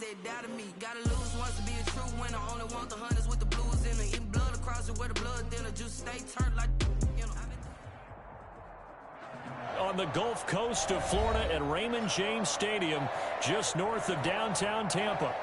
that doubted me. Gotta lose once to be a true winner. Only want the hunters with the blues in it. Eating blood across it where the blood thinner. Just stay turned like, you know. On the Gulf Coast of Florida at Raymond James Stadium, just north of downtown Tampa.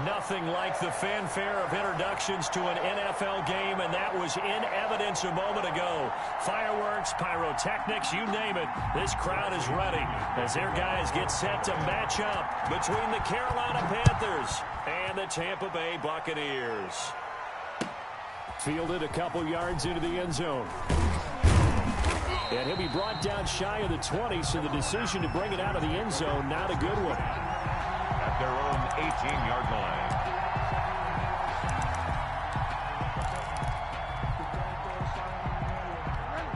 Nothing like the fanfare of introductions to an NFL game, and that was in evidence a moment ago. Fireworks, pyrotechnics, you name it. This crowd is ready as their guys get set to match up between the Carolina Panthers and the Tampa Bay Buccaneers. Fielded a couple yards into the end zone. And he'll be brought down shy of the 20, so the decision to bring it out of the end zone, not a good one. At their own 18-yard line.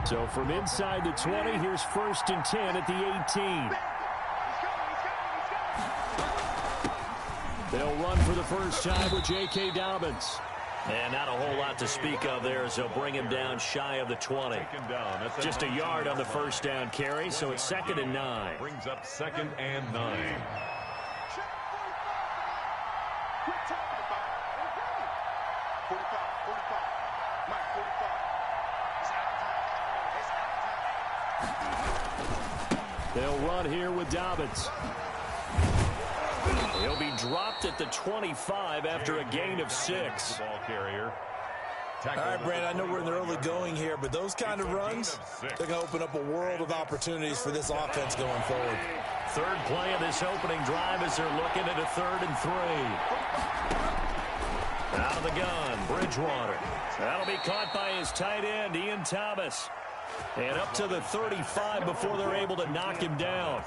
So from inside the 20, here's 1st and 10 at the 18. They'll run for the first time with J.K. Dobbins. And not a whole lot to speak of there as they'll bring him down shy of the 20. Just a yard on the first down carry, so it's 2nd and 9. Brings up 2nd and 9. They'll run here with Dobbins. He'll be dropped at the 25 after a gain of 6. Ball carrier. All right, Brandon, I know we're in the early going here, but those kind of runs, they're going to open up a world of opportunities for this offense going forward. Third play of this opening drive as they're looking at a 3rd and 3. Out of the gun, Bridgewater. That'll be caught by his tight end, Ian Thomas. And up to the 35 before they're able to knock him down.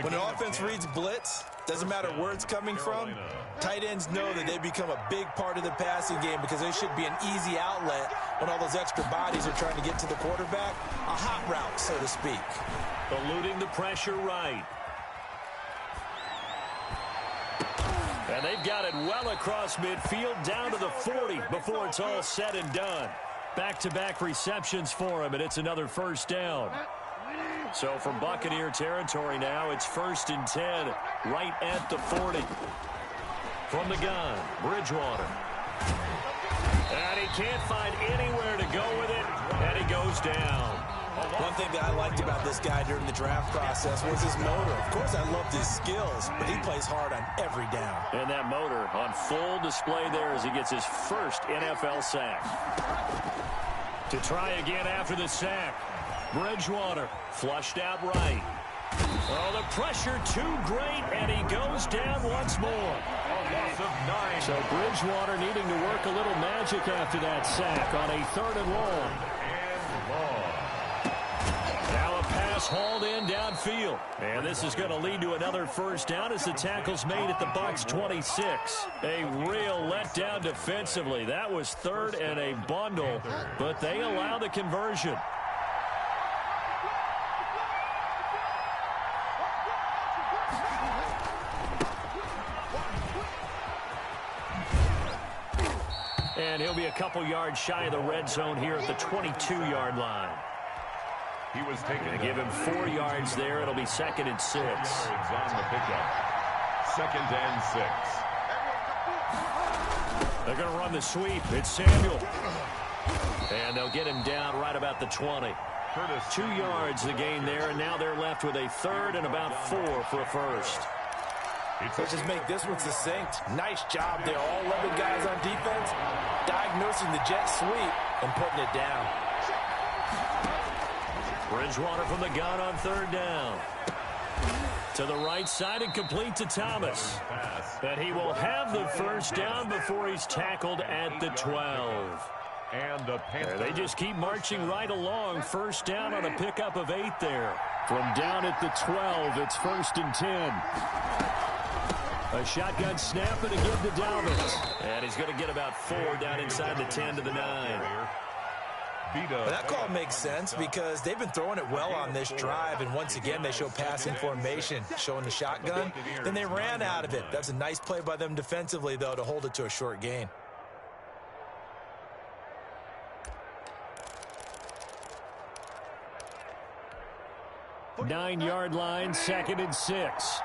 When an offense reads blitz, doesn't matter where it's coming from, tight ends know that they become a big part of the passing game because they should be an easy outlet when all those extra bodies are trying to get to the quarterback. A hot route, so to speak. Eluding the pressure right. And they've got it well across midfield down to the 40 before it's all said and done. Back-to-back receptions for him, and it's another first down. So from Buccaneer territory now, it's 1st and 10, right at the 40. From the gun, Bridgewater. And he can't find anywhere to go with it, and he goes down. One thing that I liked about this guy during the draft process was his motor. Of course, I loved his skills, but he plays hard on every down. And that motor on full display there as he gets his first NFL sack. To try again after the sack. Bridgewater flushed out right. Oh, the pressure too great, and he goes down once more. A loss of 9. So Bridgewater needing to work a little magic after that sack on a 3rd and long. Now a pass hauled in downfield. And this is going to lead to another first down as the tackle's made at the Bucs 26. A real letdown defensively. That was 3rd and a bundle, but they allow the conversion. And he'll be a couple yards shy of the red zone here at the 22-yard line. He was taken to give him 4 yards there. It'll be 2nd and 6. Yards on the pickup. 2nd and 6. They're going to run the sweep. It's Samuel. And they'll get him down right about the 20. 2 yards the gain there, and now they're left with a 3rd and about 4 for a first. Let's just make this one succinct. Nice job there. All 11 guys on defense diagnosing the jet sweep and putting it down. Bridgewater from the gun on 3rd down. To the right side and complete to Thomas. And he will have the first down before he's tackled at the 12. And the Panthers. They just keep marching right along. First down on a pickup of 8 there. From down at the 12, it's 1st and 10. A shotgun snap and a give to Dobbins. And he's going to get about 4 down inside the 10 to the 9. But that call makes sense because they've been throwing it well on this drive, and once again they show passing formation, showing the shotgun. Then they ran out of it. That's a nice play by them defensively, though, to hold it to a short gain. Nine-yard line, 2nd and 6.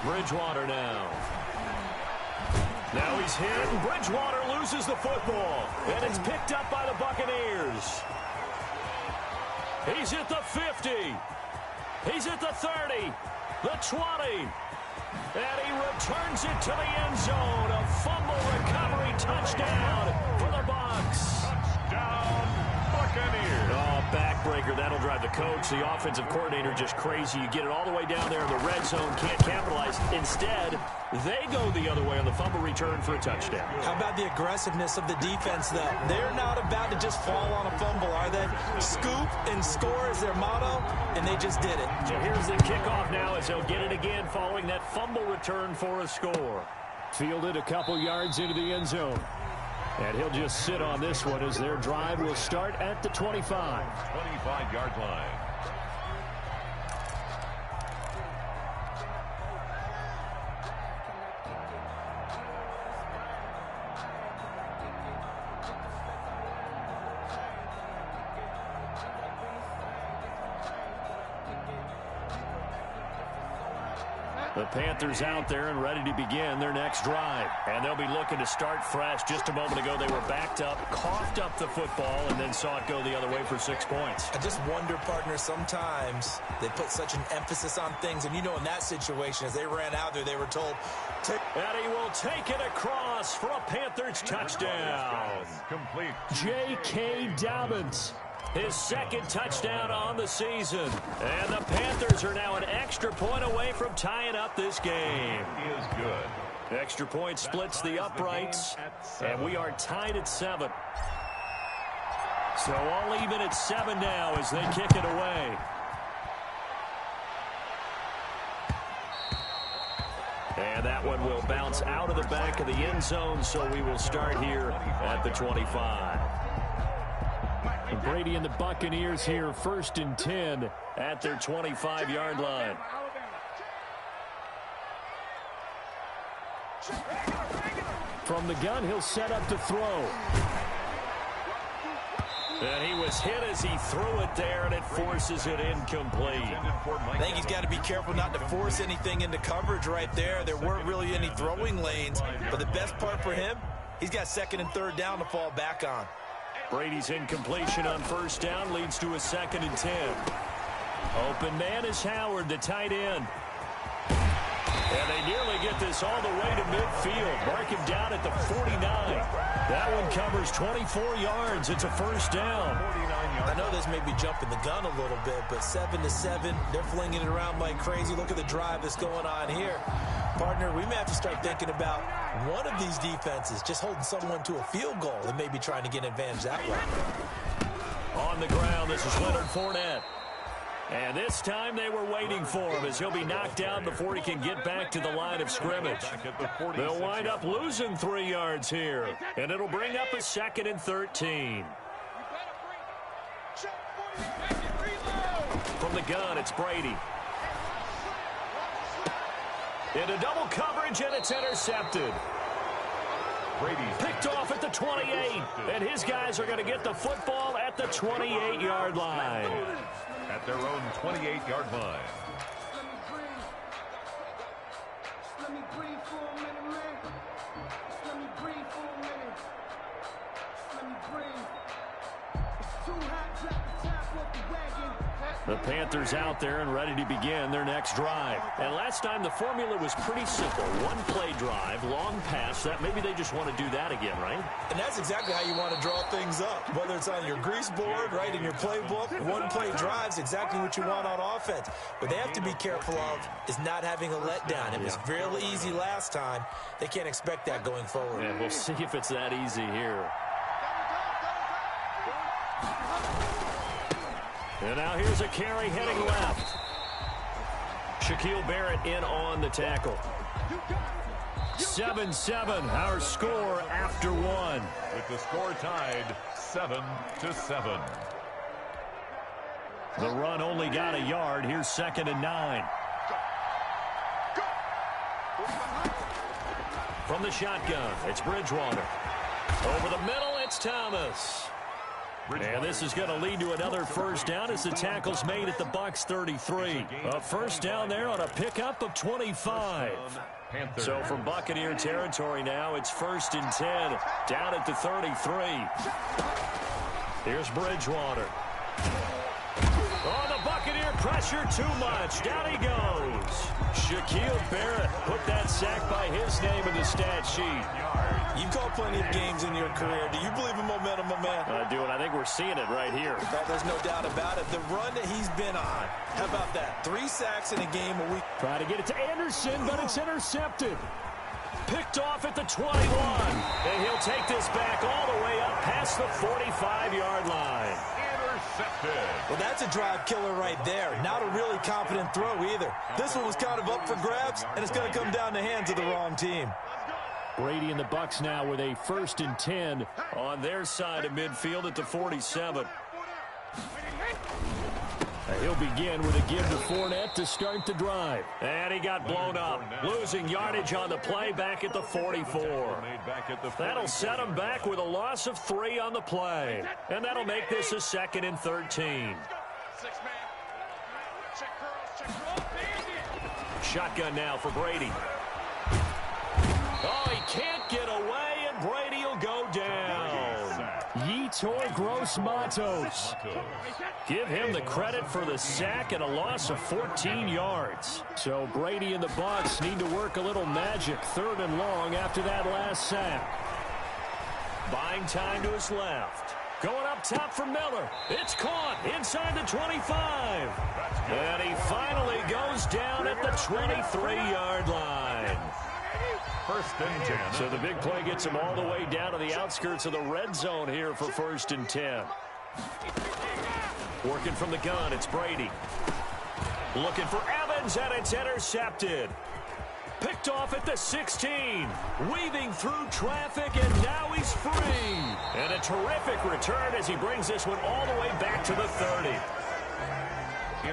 Bridgewater now. Now he's hit, and Bridgewater loses the football. And it's picked up by the Buccaneers. He's at the 50. He's at the 30. The 20. And he returns it to the end zone. A fumble recovery touchdown for the Bucs. Touchdown, Buccaneers. Oh, backbreaker. That'll drive the coach, the offensive coordinator, just crazy. You get it all the way down there in the red zone, can't capitalize. Instead, they go the other way on the fumble return for a touchdown. How about the aggressiveness of the defense, though? They're not about to just fall on a fumble, are they? Scoop and score is their motto, and they just did it. So here's the kickoff now as they'll get it again following that fumble return for a score. Fielded a couple yards into the end zone. And he'll just sit on this one as their drive will start at the 25. 25-yard line. The Panthers out there and ready to begin their next drive. And they'll be looking to start fresh. Just a moment ago, they were backed up, coughed up the football, and then saw it go the other way for 6 points. I just wonder, partner, sometimes they put such an emphasis on things. And, you know, in that situation, as they ran out there, they were told, and he will take it across for a Panthers touchdown. Complete. J.K. Dobbins. His second touchdown on the season. And the Panthers are now an extra point away from tying up this game. Is good. Extra point splits the uprights, and we are tied at 7. So all even at 7 now as they kick it away. And that one will bounce out of the back of the end zone, so we will start here at the 25. And Brady and the Buccaneers here, 1st and 10 at their 25-yard line. From the gun, he'll set up to throw. And he was hit as he threw it there, and it forces it incomplete. I think he's got to be careful not to force anything into coverage right there. There weren't really any throwing lanes, but the best part for him, he's got 2nd and 3rd down to fall back on. Brady's incompletion on 1st down leads to a 2nd and 10. Open man is Howard, the tight end. And they nearly get this all the way to midfield. Mark him down at the 49. That one covers 24 yards. It's a 1st down. I know this may be jumping the gun a little bit, but 7-7, they're flinging it around like crazy. Look at the drive that's going on here. Partner, we may have to start thinking about one of these defenses just holding someone to a field goal and maybe trying to get an advantage that way. On the ground, this is Leonard Fournette. And this time they were waiting for him as he'll be knocked down before he can get back to the line of scrimmage. They'll wind up losing 3 yards here. And it'll bring up a 2nd and 13. From the gun, it's Brady. Into double coverage, and it's intercepted. Brady's picked off at the 28. And his guys are going to get the football at the 28-yard line. At their own 28-yard line. Let me breathe for a minute, man. Let me breathe for a minute. Let me breathe. It's too hot, drop the top off the wagon. The Panthers out there and ready to begin their next drive. And last time the formula was pretty simple. One play drive, long pass. That maybe they just want to do that again, right? And that's exactly how you want to draw things up. Whether it's on your grease board, right, in your playbook, one play drive's exactly what you want on offense. What they have to be careful of is not having a letdown. It was real easy last time. They can't expect that going forward. Yeah, we'll see if it's that easy here. And now here's a carry heading left. Shaquille Barrett in on the tackle. 7-7, our score after 1. With the score tied 7-7. The run only got a yard. Here's 2nd and 9. From the shotgun, it's Bridgewater. Over the middle, it's Thomas. And this is going to lead to another first down as the tackle's made at the Bucs 33. A first down there on a pickup of 25. So from Buccaneer territory now, it's 1st and 10, down at the 33. Here's Bridgewater. Oh, the Buccaneer pressure too much. Down he goes. Shaquille Barrett put that sack by his name in the stat sheet. You've called plenty of games in your career. Do you believe in momentum, my man? I do, and I think we're seeing it right here. There's no doubt about it. The run that he's been on, how about that? 3 sacks in a game a week. Try to get it to Anderson, but it's intercepted. Picked off at the 21. And he'll take this back all the way up past the 45-yard line. Well, that's a drive killer right there. Not a really confident throw either. This one was kind of up for grabs, and it's going to come down the hands of the wrong team. Brady and the Bucs now with a 1st and 10 on their side of midfield at the 47. He'll begin with a give to Fournette to start the drive. And he got blown up. Losing yardage on the play back at the 44. That'll set him back with a loss of 3 on the play. And that'll make this a 2nd and 13. Shotgun now for Brady. Oh, he can't get away, and Brady will go down. Yetur Gross-Matos. Give him the credit for the sack and a loss of 14 yards. So Brady and the Bucs need to work a little magic 3rd and long after that last sack. Buying time to his left. Going up top for Miller. It's caught inside the 25. And he finally goes down at the 23-yard line. 1st and 10. So the big play gets him all the way down to the outskirts of the red zone here for 1st and 10. Working from the gun, it's Brady. Looking for Evans, and it's intercepted. Picked off at the 16. Weaving through traffic, and now he's free. And a terrific return as he brings this one all the way back to the 30.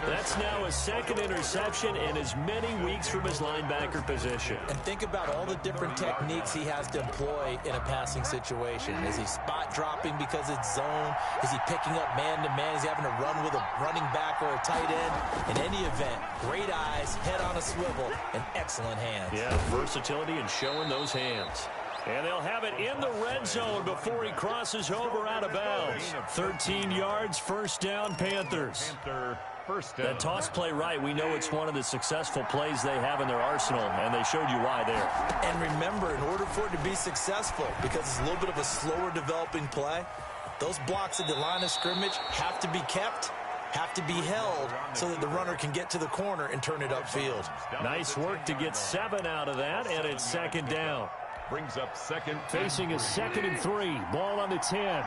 That's now his 2nd interception in as many weeks from his linebacker position. And think about all the different techniques he has to employ in a passing situation. Is he spot dropping because it's zone? Is he picking up man-to-man? Is he having to run with a running back or a tight end? In any event, great eyes, head on a swivel, and excellent hands. Yeah, versatility and showing those hands. And they'll have it in the red zone before he crosses over out of bounds. 13 yards, 1st down, Panthers. That toss play right, we know it's one of the successful plays they have in their arsenal, and they showed you why there. And remember, in order for it to be successful, because it's a little bit of a slower developing play, those blocks at the line of scrimmage have to be kept, have to be held, so that the runner can get to the corner and turn it upfield. Nice work to get 7 out of that, and it's 2nd down. Brings up 2nd. Facing a 2nd and 3. Ball on the 10.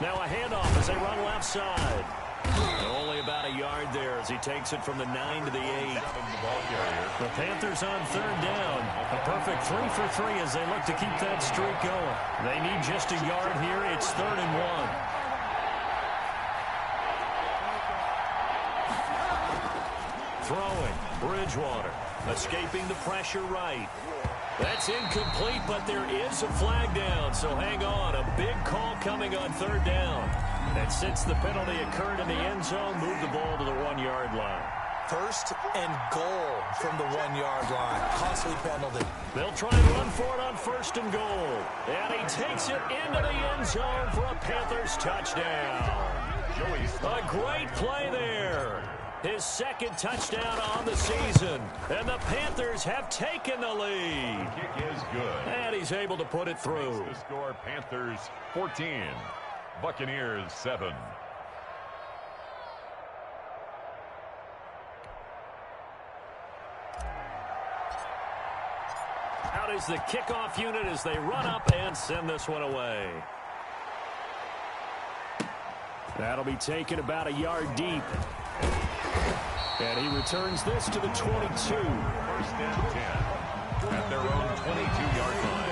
Now a handoff as they run left side. Only about a yard there as he takes it from the 9 to the 8. The Panthers on 3rd down. A perfect 3 for 3 as they look to keep that streak going. They need just a yard here. It's 3rd and 1. Throwing. Bridgewater. Escaping the pressure right. That's incomplete, but there is a flag down, so hang on. A big call coming on 3rd down. And since the penalty occurred in the end zone, move the ball to the 1-yard line. 1st and goal from the 1-yard line. Costly penalty. They'll try and run for it on 1st and goal. And he takes it into the end zone for a Panthers touchdown. A great play there. His 2nd touchdown on the season. And the Panthers have taken the lead. The kick is good. And he's able to put it through. The score, Panthers 14, Buccaneers 7. Out is the kickoff unit as they run up and send this one away. That'll be taken about a yard deep. And he returns this to the 22. 1st and 10 at their own 22-yard line.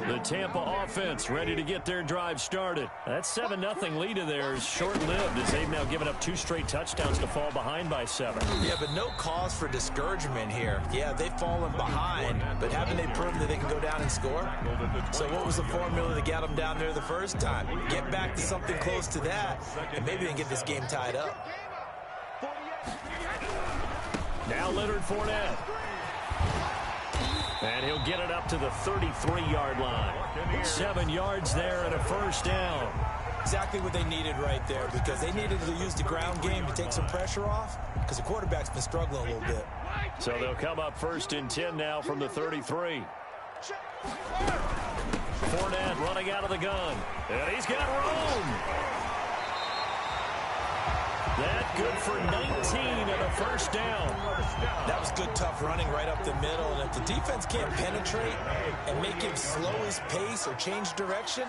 The Tampa offense ready to get their drive started. That 7-0 lead of theirs short-lived as they've now given up 2 straight touchdowns to fall behind by 7. Yeah, but no cause for discouragement here. Yeah, they've fallen behind, but haven't they proven that they can go down and score? So what was the formula that got them down there the first time? Get back to something close to that, and maybe they can get this game tied up. Now Leonard Fournette. And he'll get it up to the 33-yard line. 7 yards there and a first down. Exactly what they needed right there, because they needed to use the ground game to take some pressure off, because the quarterback's been struggling a little bit. So they'll come up 1st and 10 now from the 33. Fournette running out of the gun. And he's got room. That good for 19 and a first down. That was good, tough running right up the middle. And if the defense can't penetrate and make him slow his pace or change direction,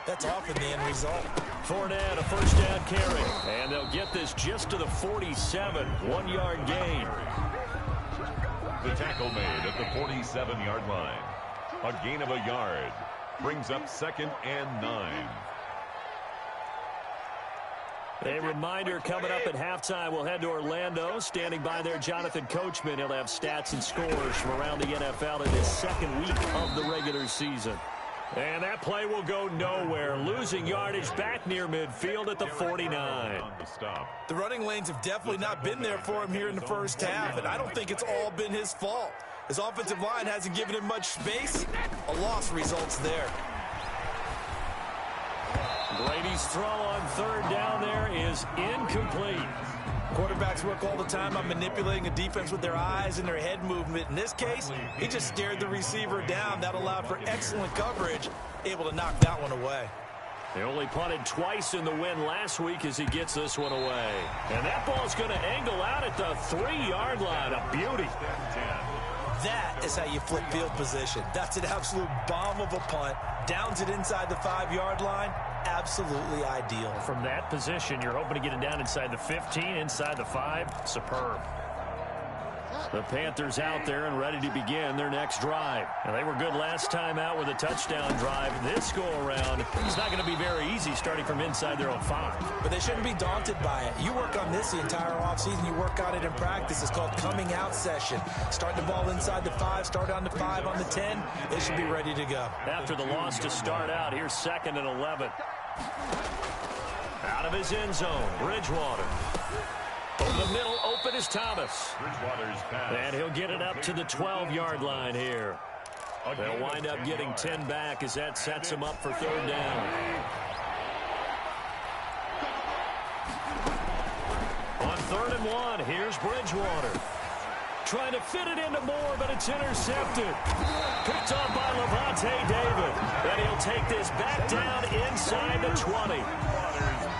that's often the end result. Fournette, a first down carry. And they'll get this just to the 47. 1-yard gain. The tackle made at the 47-yard line. A gain of a yard. Brings up 2nd and 9. A reminder, coming up at halftime, we'll head to Orlando. Standing by there, Jonathan Coachman. He'll have stats and scores from around the NFL in his 2nd week of the regular season. And that play will go nowhere. Losing yardage back near midfield at the 49. The running lanes have definitely not been there for him here in the first half, and I don't think it's all been his fault. His offensive line hasn't given him much space. A loss results there. Brady's throw on 3rd down there is incomplete. Quarterbacks work all the time on manipulating a defense with their eyes and their head movement. In this case, he just stared the receiver down. That allowed for excellent coverage, able to knock that one away. They only punted twice in the win last week as he gets this one away. And that ball's going to angle out at the 3-yard line. A beauty. That is how you flip field position. That's an absolute bomb of a punt. Downs it inside the 5-yard line. Absolutely ideal. From that position, you're hoping to get it down inside the 15, inside the 5. Superb. The Panthers out there and ready to begin their next drive. And they were good last time out with a touchdown drive. This go-around, it's not going to be very easy starting from inside their own 5. But they shouldn't be daunted by it. You work on this the entire offseason. You work on it in practice. It's called coming out session. Start the ball inside the 5, start on the 5, on the 10. They should be ready to go. After the loss to start out, here's 2nd and 11. Out of his end zone, Bridgewater. Over the middle, open is Thomas. And he'll get it up to the 12-yard line here. They'll wind up getting 10 back as that sets him up for 3rd down. On 3rd and 1, here's Bridgewater. Trying to fit it into Moore, but it's intercepted. Picked off by Levante David. And he'll take this back down inside the 20.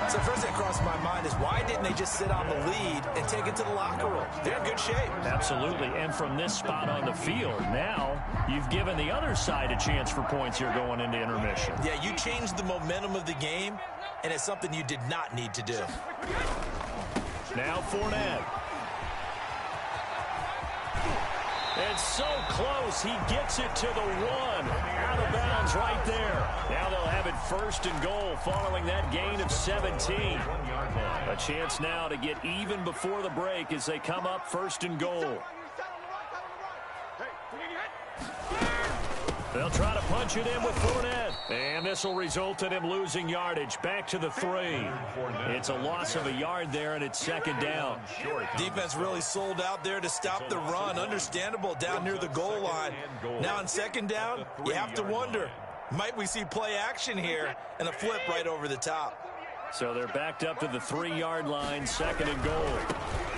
So first thing that crossed my mind is why didn't they just sit on the lead and take it to the locker room? They're in good shape. Absolutely. And from this spot on the field, now you've given the other side a chance for points here going into intermission. Yeah, you changed the momentum of the game, and it's something you did not need to do. Now Fournette. It's so close, he gets it to the 1. Out of bounds right there. Now they'll have it 1st and goal following that gain of 17. A chance now to get even before the break as they come up 1st and goal. They'll try to punch it in with Fournette. And this will result in him losing yardage back to the 3. It's a loss of a yard there, and it's 2nd down. Defense really sold out there to stop the run. Understandable down near the goal line. Now on 2nd down, you have to wonder, might we see play action here and a flip right over the top? So they're backed up to the 3-yard line, 2nd and goal.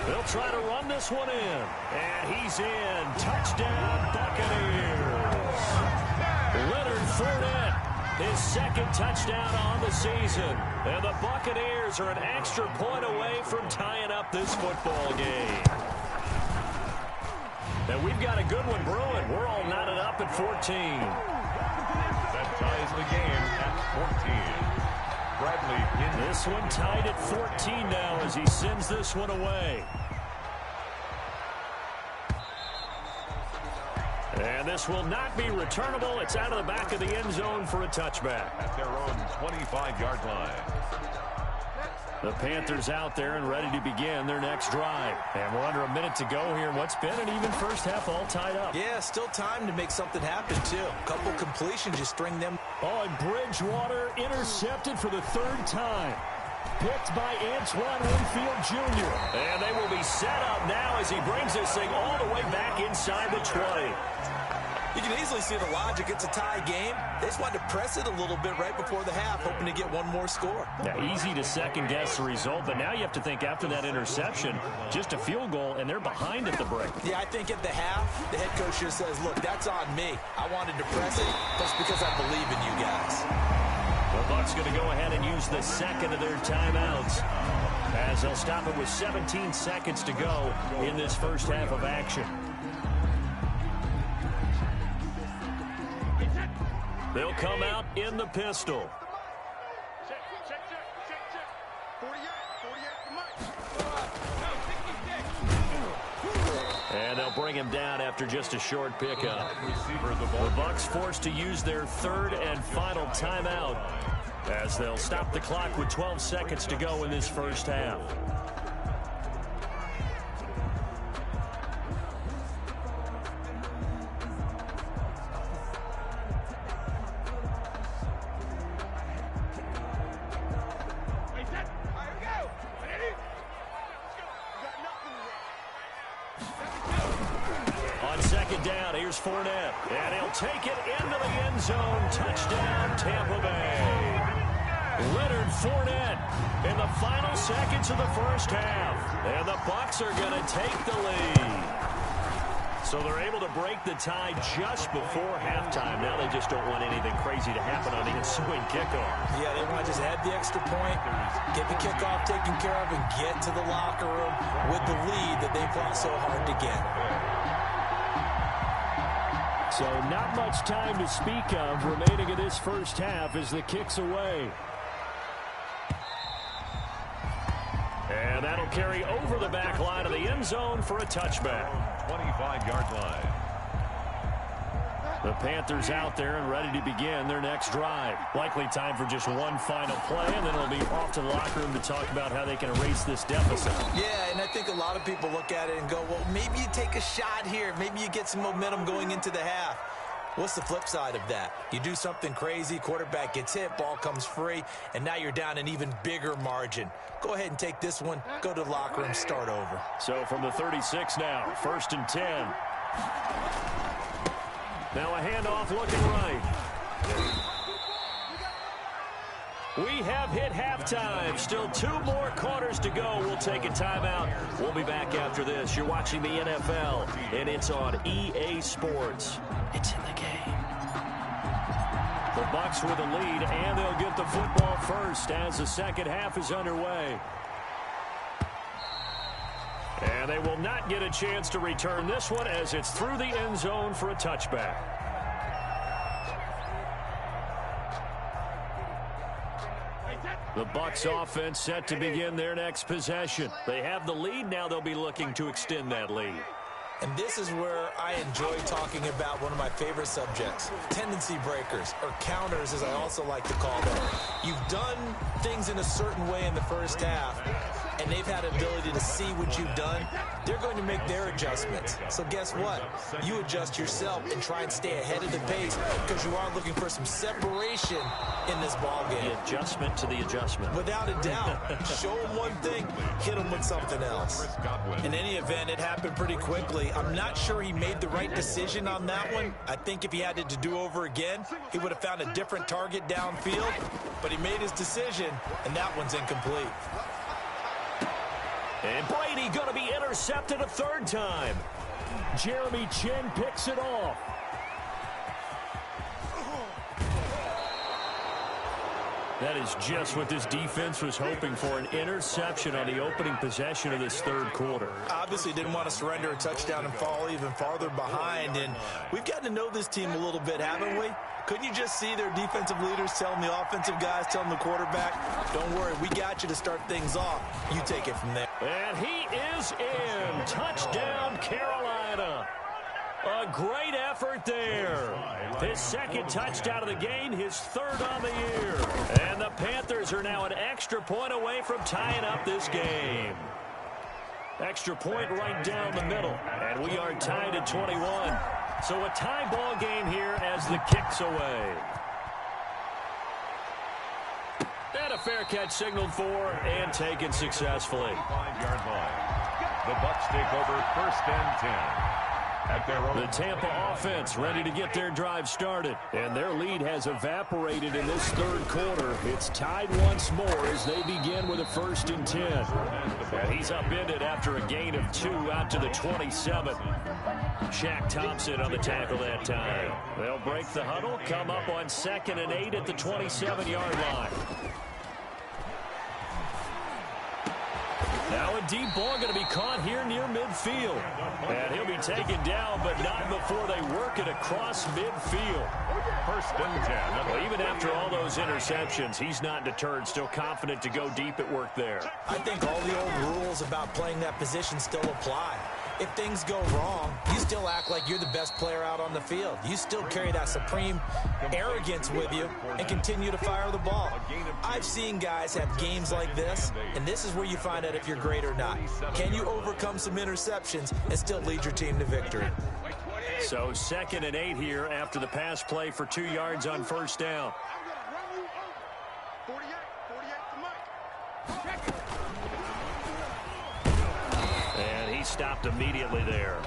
They'll try to run this one in. And he's in. Touchdown, Buccaneers. Leonard Fournette, his 2nd touchdown on the season. And the Buccaneers are an extra point away from tying up this football game. And we've got a good one brewing. We're all knotted up at 14. That ties the game at 14. Bradley in this one tied at 14 now as he sends this one away. And this will not be returnable. It's out of the back of the end zone for a touchback. At their own 25-yard line. The Panthers out there and ready to begin their next drive. And we're under a minute to go here in what's been an even first half, all tied up. Yeah, still time to make something happen, too. A couple completions, just string them. Oh, and Bridgewater intercepted for the third time. Picked by Antoine Winfield Jr. And they will be set up now as he brings this thing all the way back inside the 20. You can easily see the logic. It's a tie game. They just wanted to press it a little bit right before the half, hoping to get one more score. Now, easy to second-guess the result, but now you have to think after that interception, just a field goal, and they're behind at the break. Yeah, I think at the half, the head coach just says, look, that's on me. I wanted to press it just because I believe in you guys. The Bucs going to go ahead and use the second of their timeouts as they'll stop it with 17 seconds to go in this first half of action. They'll come out in the pistol. And they'll bring him down after just a short pickup. The Bucs forced to use their third and final timeout as they'll stop the clock with 12 seconds to go in this first half. Fournette, and he'll take it into the end zone. Touchdown, Tampa Bay. Leonard Fournette in the final seconds of the first half. And the Bucs are going to take the lead. So they're able to break the tie just before halftime. Now they just don't want anything crazy to happen on the ensuing kickoff. Yeah, they want to just add the extra point, get the kickoff taken care of, and get to the locker room with the lead that they fought so hard to get. So not much time to speak of remaining in this first half as the kick's away. And that'll carry over the back line of the end zone for a touchback. 25-yard line. The Panthers out there and ready to begin their next drive. Likely time for just one final play, and then it'll be off to the locker room to talk about how they can erase this deficit. Yeah, and I think a lot of people look at it and go, well, maybe you take a shot here. Maybe you get some momentum going into the half. What's the flip side of that? You do something crazy, quarterback gets hit, ball comes free, and now you're down an even bigger margin. Go ahead and take this one, go to the locker room, start over. So from the 36 now, 1st and 10. Now a handoff looking right. We have hit halftime. Still 2 more quarters to go. We'll take a timeout. We'll be back after this. You're watching the NFL, and it's on EA Sports. It's in the game. The Bucs with a lead, and they'll get the football first as the second half is underway. And they will not get a chance to return this one as it's through the end zone for a touchback. The Bucs offense set to begin their next possession. They have the lead. Now they'll be looking to extend that lead. And this is where I enjoy talking about one of my favorite subjects, tendency breakers, or counters as I also like to call them. You've done things in a certain way in the first half, and they've had an ability to see what you've done. They're going to make their adjustments. So guess what? You adjust yourself and try and stay ahead of the pace because you are looking for some separation in this ball game. The adjustment to the adjustment. Without a doubt. Show them one thing, hit them with something else. In any event, it happened pretty quickly. I'm not sure he made the right decision on that one. I think if he had to do over again, he would have found a different target downfield. But he made his decision, and that one's incomplete. And Brady going to be intercepted a third time. Jeremy Chin picks it off. That is just what this defense was hoping for, an interception on the opening possession of this third quarter. Obviously didn't want to surrender a touchdown and fall even farther behind, and we've gotten to know this team a little bit, haven't we? Couldn't you just see their defensive leaders telling the offensive guys, telling the quarterback, don't worry, we got you to start things off. You take it from there. And he is in. Touchdown, Carolina. A great effort there. His second touchdown of the game, his third on the year. And the Panthers are now an extra point away from tying up this game. Extra point right down the middle. And we are tied at 21. So a tie ball game here as the kick's away. And a fair catch signaled for and taken successfully. 5-yard line. The Bucs take over 1st and 10. At their own. The Tampa offense ready to get their drive started. And their lead has evaporated in this third quarter. It's tied once more as they begin with a 1st and 10. And he's upended after a gain of 2 out to the 27. Shaq Thompson on the tackle that time. They'll break the huddle, come up on 2nd and 8 at the 27-yard line. Now a deep ball going to be caught here near midfield. And he'll be taken down, but not before they work it across midfield. 1st and 10. Well, even after all those interceptions, he's not deterred, still confident to go deep at work there. I think all the old rules about playing that position still apply. If things go wrong, you still act like you're the best player out on the field. You still carry that supreme arrogance with you and continue to fire the ball. I've seen guys have games like this, and this is where you find out if you're great or not. Can you overcome some interceptions and still lead your team to victory? So 2nd and 8 here after the pass play for 2 yards on 1st down. Stopped immediately there.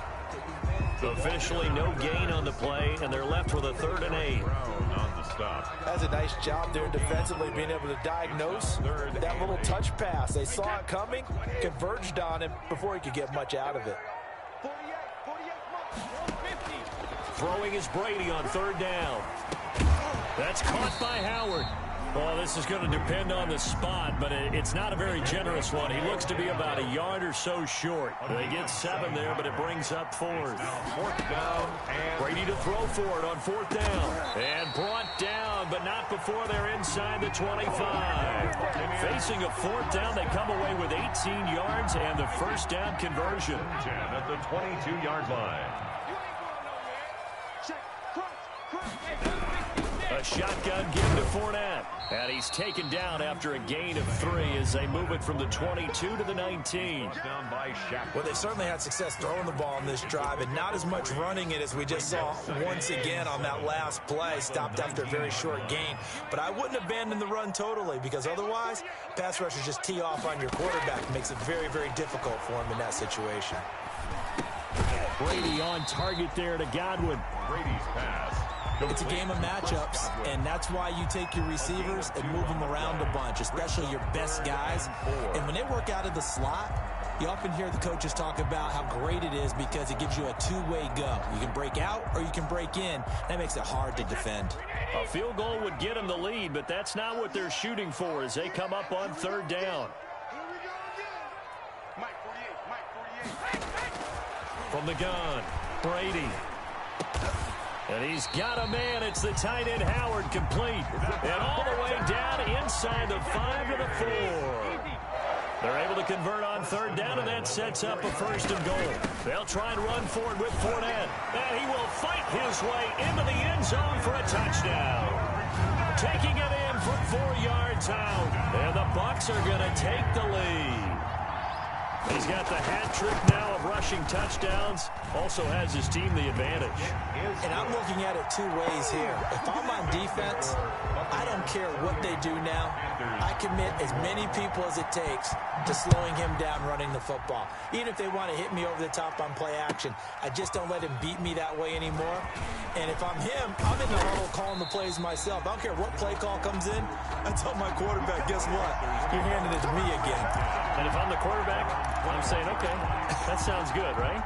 Officially no gain on the play, and they're left with a 3rd and 8. That's a nice job there defensively, being able to diagnose that little touch pass. They saw it coming, converged on him before he could get much out of it. Throwing is Brady on 3rd down. That's caught by Howard. Well, this is going to depend on the spot, but it's not a very generous one. He looks to be about a yard or so short. They get 7 there, but it brings up 4th. 4th down. And Brady to throw for it on 4th down. And brought down, but not before they're inside the 25. Facing a 4th down, they come away with 18 yards and the 1st down conversion. 10 at the 22-yard line. A shotgun give to Fournette. And he's taken down after a gain of 3 as they move it from the 22 to the 19. Down by Shaq. Well, they certainly had success throwing the ball in this drive, and not as much running it as we just saw once again on that last play. Stopped after a very short gain. But I wouldn't abandon the run totally, because otherwise, pass rushers just tee off on your quarterback. It makes it very, very difficult for him in that situation. Brady on target there to Godwin. Brady's pass. It's a game of matchups, and that's why you take your receivers and move them around a bunch, especially your best guys. And when they work out of the slot, you often hear the coaches talk about how great it is because it gives you a two-way go. You can break out or you can break in. That makes it hard to defend. A field goal would get them the lead, but that's not what they're shooting for as they come up on 3rd down. From the gun, Brady. And he's got a man. It's the tight end Howard, complete. And all the way down inside the 5 to the 4. They're able to convert on 3rd down, and that sets up a 1st and goal. They'll try and run forward with Fournette. And he will fight his way into the end zone for a touchdown. Taking it in from 4 yards out. And the Bucs are going to take the lead. He's got the hat trick now of rushing touchdowns. Also has his team the advantage. And I'm looking at it 2 ways here. If I'm on defense, I don't care what they do now. I commit as many people as it takes to slowing him down running the football. Even if they want to hit me over the top on play action, I just don't let him beat me that way anymore. And if I'm him, I'm in the huddle calling the plays myself. I don't care what play call comes in. I tell my quarterback, guess what? You're handing it to me again. And if I'm the quarterback, I'm saying, okay, that sounds good, right?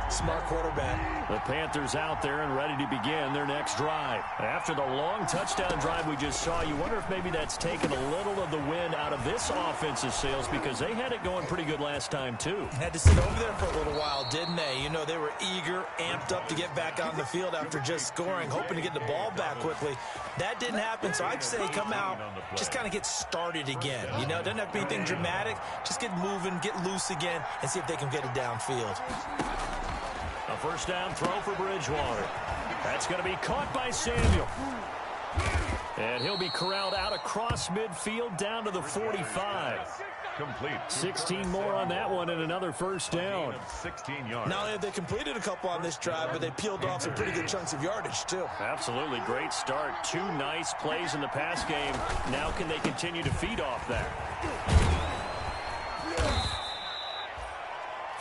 Smart quarterback. The Panthers out there and ready to begin their next drive. After the long touchdown drive we just saw, you wonder if maybe that's taken a little of the wind out of this offensive sails because they had it going pretty good last time, too. Had to sit over there for a little while, didn't they? You know, they were eager, amped up to get back on the field after just scoring, hoping to get the ball back quickly. That didn't happen, so I'd say come out, just kind of get started again. You know, it doesn't have to be anything dramatic. Just get moving, get loose again, and see if they can get it downfield. A first down throw for Bridgewater. That's going to be caught by Samuel. And he'll be corralled out across midfield down to the 45. Complete. 16 more on that one and another first down. 16 yards. Not only have they completed a couple on this drive, but they peeled off some pretty good chunks of yardage, too. Absolutely great start. 2 nice plays in the pass game. Now can they continue to feed off that?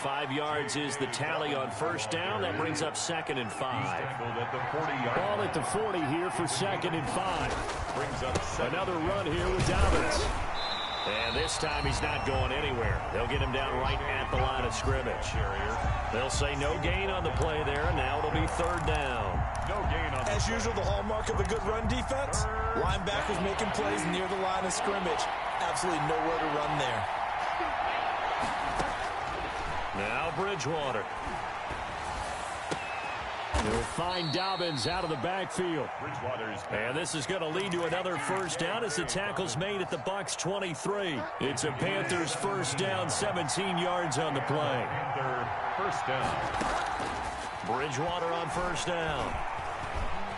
5 yards is the tally on first down. That brings up 2nd and 5. Ball at the 40 here for 2nd and 5. Brings up another run here with Dobbins. And this time he's not going anywhere. They'll get him down right at the line of scrimmage. They'll say no gain on the play there, and now it'll be 3rd down. No gain on As usual, the hallmark of a good run defense, linebackers making plays near the line of scrimmage. Absolutely nowhere to run there. Now Bridgewater. He'll find Dobbins out of the backfield. And this is going to lead to another first down as the tackle's made at the Bucs 23. It's a Panthers first down, 17 yards on the play. First down. Bridgewater on first down.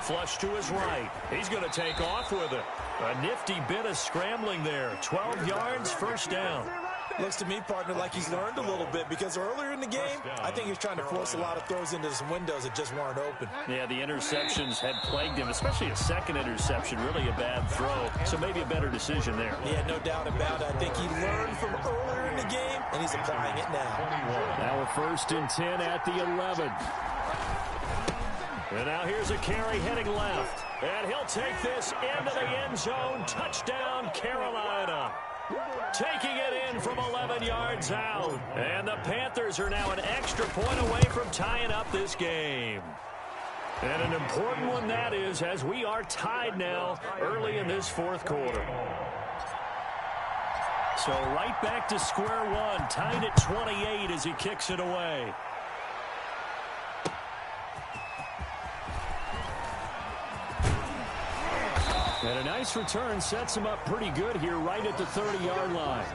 Flush to his right. He's going to take off with it. A nifty bit of scrambling there. 12 yards, first down. Looks to me, partner, like he's learned a little bit because earlier in the game, I think he's trying to force a lot of throws into some windows that just weren't open. Yeah, the interceptions had plagued him, especially a second interception, really a bad throw. So maybe a better decision there. Yeah, no doubt about it. I think he learned from earlier in the game, and he's applying it now. Now a 1st and 10 at the 11. And now here's a carry heading left. And he'll take this into the end zone. Touchdown, Carolina. Taking it in from 11 yards out. And the Panthers are now an extra point away from tying up this game. And an important one that is, as we are tied now early in this 4th quarter. So right back to square one, tied at 28 as he kicks it away. And a nice return sets him up pretty good here right at the 30-yard line.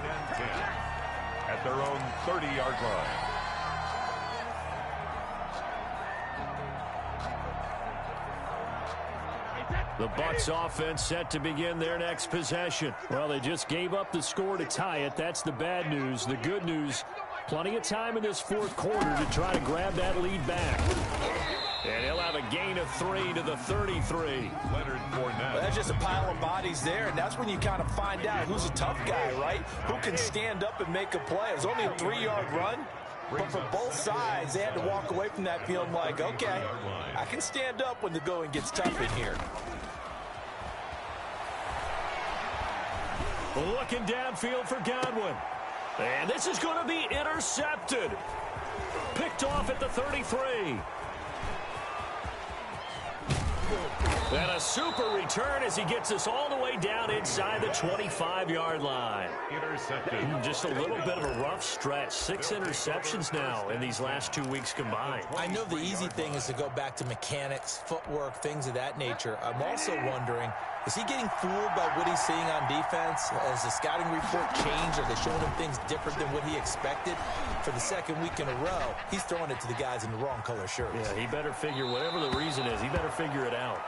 At their own 30-yard line. The Bucs offense set to begin their next possession. Well, they just gave up the score to tie it. That's the bad news. The good news, plenty of time in this 4th quarter to try to grab that lead back. And he'll have a gain of 3 to the 33. Well, that's just a pile of bodies there, and that's when you kind of find out who's a tough guy, right? Who can stand up and make a play. It was only a 3-yard run, but for both sides, they had to walk away from that feeling like, okay, I can stand up when the going gets tough in here. Looking downfield for Godwin. And this is going to be intercepted. Picked off at the 33. And a super return as he gets us all the way down inside the 25-yard line. Intercepted. Just a little bit of a rough stretch. 6 interceptions now in these last 2 weeks combined. I know the easy thing is to go back to mechanics, footwork, things of that nature. I'm also wondering, is he getting fooled by what he's seeing on defense? Has the scouting report changed? Are they showing him things different than what he expected? For the 2nd week in a row, he's throwing it to the guys in the wrong color shirts. Yeah, he better figure, whatever the reason is, he better figure it out.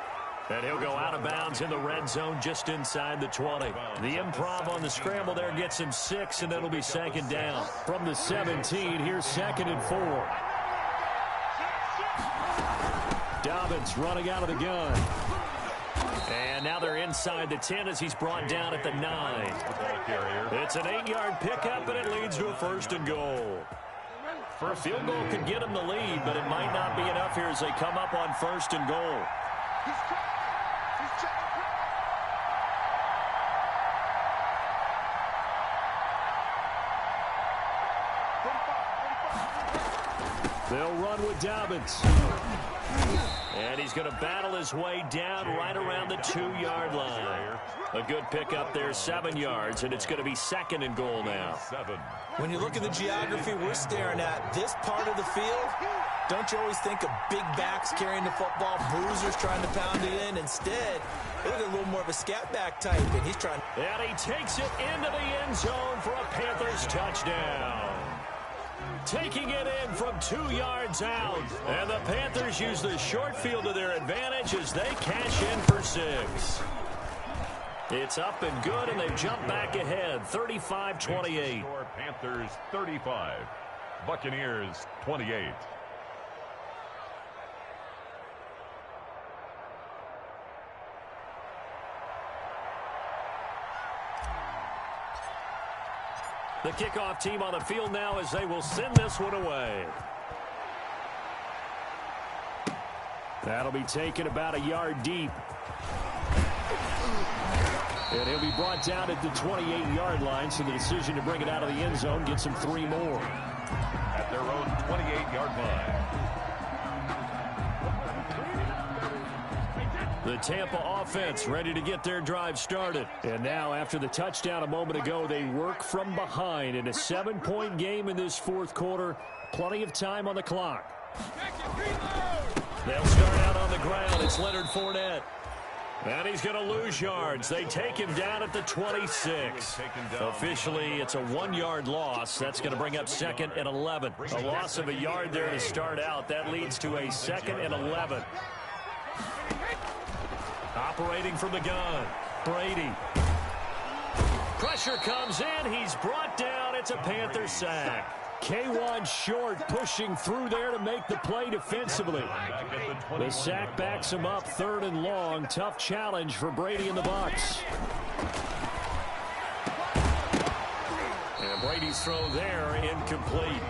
And he'll go out of bounds in the red zone just inside the 20. The improv on the scramble there gets him 6, and it'll be 2nd down. From the 17, here's 2nd and 4. Dobbins running out of the gun. And now they're inside the 10 as he's brought down at the 9. It's an 8-yard pickup, and it leads to a 1st and goal. For a field goal could get him the lead, but it might not be enough here as they come up on 1st and goal. They'll run with Dobbins. And he's going to battle his way down right around the 2-yard line. A good pickup there, 7 yards, and it's going to be 2nd and goal now. When you look at the geography we're staring at, this part of the field, don't you always think of big backs carrying the football, bruisers trying to pound it in? Instead, look at a little more of a scat back type, and he's trying. And he takes it into the end zone for a Panthers touchdown. taking it in from 2 yards out. And the Panthers use the short field to their advantage as they cash in for 6. It's up and good, and they've jumped back ahead, 35-28. Panthers 35, Buccaneers 28. The kickoff team on the field now as they will send this one away. That'll be taken about a yard deep. And he'll be brought down at the 28-yard line, so the decision to bring it out of the end zone gets him 3 more. At their own 28-yard line. The Tampa offense ready to get their drive started. And now, after the touchdown a moment ago, they work from behind in a 7-point game in this 4th quarter. Plenty of time on the clock. They'll start out on the ground. It's Leonard Fournette. And he's going to lose yards. They take him down at the 26. Officially, it's a 1-yard loss. That's going to bring up 2nd and 11. A loss of a yard there to start out. That leads to a 2nd and 11. Operating from the gun, Brady. Pressure comes in. He's brought down. It's a Panther sack. K1 Short pushing through there to make the play defensively. The sack backs him up, 3rd and long. Tough challenge for Brady and the Bucs. And Brady's throw there incomplete.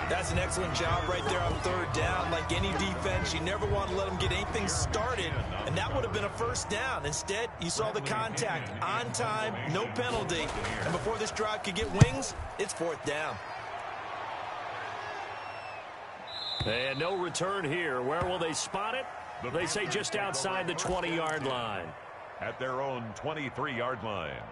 That's an excellent job right there on 3rd down. Like any defense, you never want to let them get anything started, and that would have been a 1st down. Instead, you saw the contact on time, no penalty, and before this drive could get wings, it's 4th down. And no return here. Where will they spot it? They say just outside the 20-yard line. At their own 23-yard line.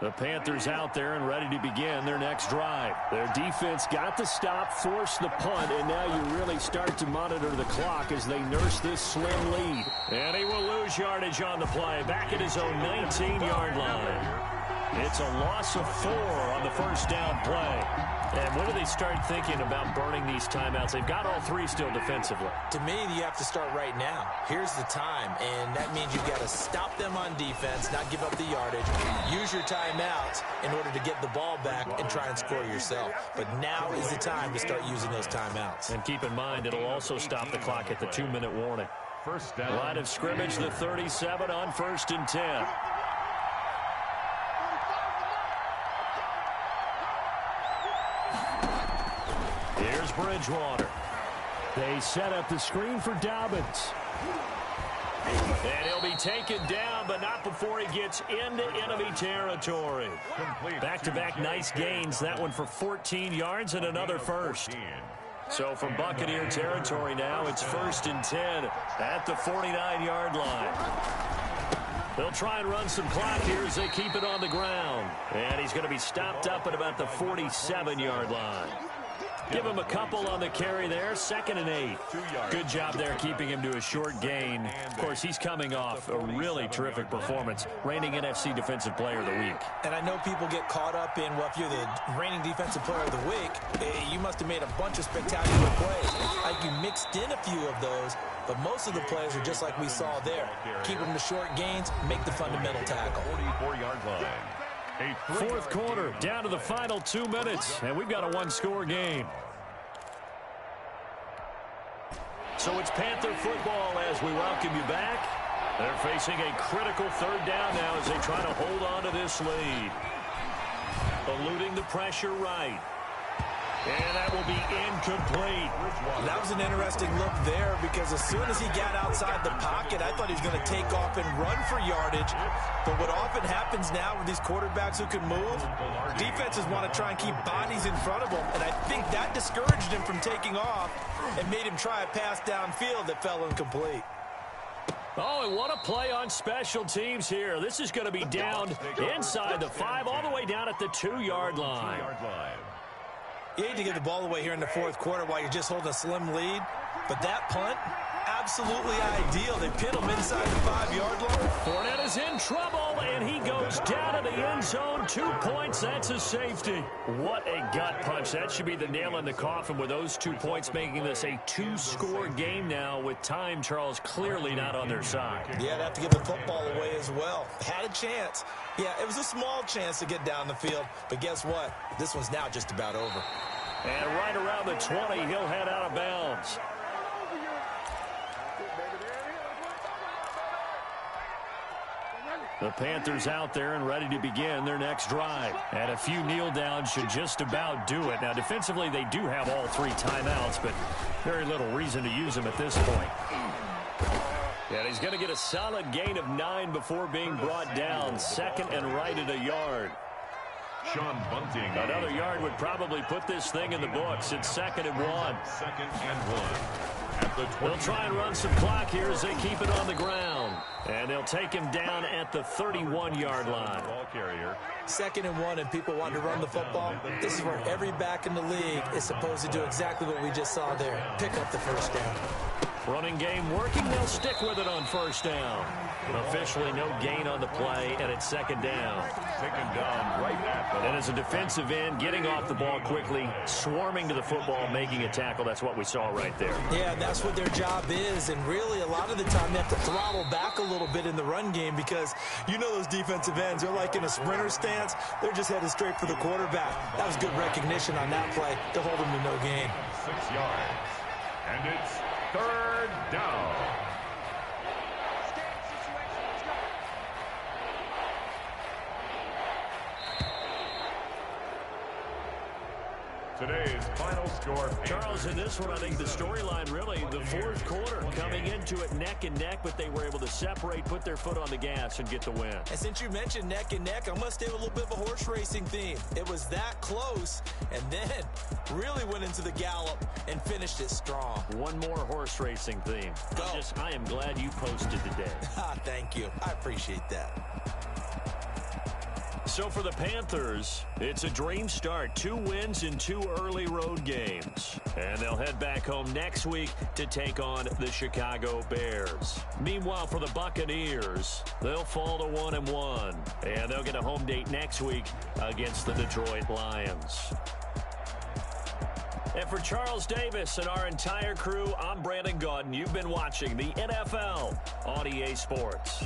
The Panthers out there and ready to begin their next drive. Their defense got the stop, forced the punt, and now you really start to monitor the clock as they nurse this slim lead. And he will lose yardage on the play, back at his own 19-yard line. It's a loss of 4 on the 1st down play. And when do they start thinking about burning these timeouts? They've got all 3 still defensively. To me, you have to start right now. Here's the time, and that means you've got to stop them on defense, not give up the yardage, use your timeouts in order to get the ball back and try and score yourself. But now is the time to start using those timeouts. And keep in mind, it'll also stop the clock at the 2-minute warning. First down. Line of scrimmage, the 37 on 1st and 10. Here's Bridgewater. They set up the screen for Dobbins. And he'll be taken down, but not before he gets into enemy territory. Back-to-back nice gains. That one for 14 yards and another 1st. So from Buccaneer territory now, it's 1st and 10 at the 49-yard line. They'll try and run some clock here as they keep it on the ground. And he's going to be stopped up at about the 47-yard line. Give him a couple on the carry there. 2nd and 8. Good job there keeping him to a short gain. Of course, he's coming off a really terrific performance. Reigning NFC Defensive Player of the Week. And I know people get caught up in, well, if you're the reigning Defensive Player of the Week, you must have made a bunch of spectacular plays. Like you mixed in a few of those, but most of the plays are just like we saw there. Keep them to short gains, make the fundamental tackle. 44-yard line. 4th quarter, down to the final 2 minutes, and we've got a 1-score game. So it's Panther football as we welcome you back. They're facing a critical 3rd down now as they try to hold on to this lead. Eluding the pressure right. And that will be incomplete. That was an interesting look there because as soon as he got outside the pocket, I thought he was going to take off and run for yardage. But what often happens now with these quarterbacks who can move, defenses want to try and keep bodies in front of them. And I think that discouraged him from taking off and made him try a pass downfield that fell incomplete. Oh, and what a play on special teams here. This is going to be down inside the 5, all the way down at the 2-yard line. You hate to give the ball away here in the 4th quarter while you're just holding a slim lead, but that punt, absolutely ideal. They pin him inside the 5-yard line. Fournette is in trouble. and he goes down to the end zone. 2 points, that's a safety. What a gut punch. That should be the nail in the coffin with those 2 points, making this a 2-score game now with time, Charles, clearly not on their side. Yeah, they'd have to give the football away as well. Had a chance. Yeah, it was a small chance to get down the field, but guess what? This one's now just about over. And right around the 20, he'll head out of bounds. The Panthers out there and ready to begin their next drive. And a few kneel downs should just about do it. Now, defensively, they do have all 3 timeouts, but very little reason to use them at this point. And he's going to get a solid gain of 9 before being brought down. Second and right at a yard. Sean Bunting. Another yard would probably put this thing in the books. It's 2nd and 1. 2nd and 1. At the 20. They'll try and run some clock here as they keep it on the ground. And they'll take him down at the 31-yard line. Ball carrier. 2nd and 1, and people want to run the football. This is where every back in the league is supposed to do exactly what we just saw there. Pick up the first down. Running game working. They'll stick with it on 1st down. Officially no gain on the play, and it's 2nd down. Taken down right at the... And as a defensive end, getting off the ball quickly, swarming to the football, making a tackle. That's what we saw right there. Yeah, that's what their job is, and really a lot of the time they have to throttle back a little bit in the run game because you know those defensive ends, they're like in a sprinter stance. They're just headed straight for the quarterback. That was good recognition on that play to hold him to no gain. 6 yards. And it's 3rd down. Today's final score. Charles, in this one, I think the storyline really, the 4th quarter, coming into it neck and neck, but they were able to separate, put their foot on the gas, and get the win. And since you mentioned neck and neck, I must have a little bit of a horse racing theme. It was that close, and then really went into the gallop and finished it strong. One more horse racing theme. Go. I am glad you posted today. Thank you. I appreciate that. So for the Panthers, it's a dream start. 2 wins in 2 early road games. And they'll head back home next week to take on the Chicago Bears. Meanwhile, for the Buccaneers, they'll fall to 1-1. And they'll get a home date next week against the Detroit Lions. And for Charles Davis and our entire crew, I'm Brandon Gaudin. You've been watching the NFL on EA Sports.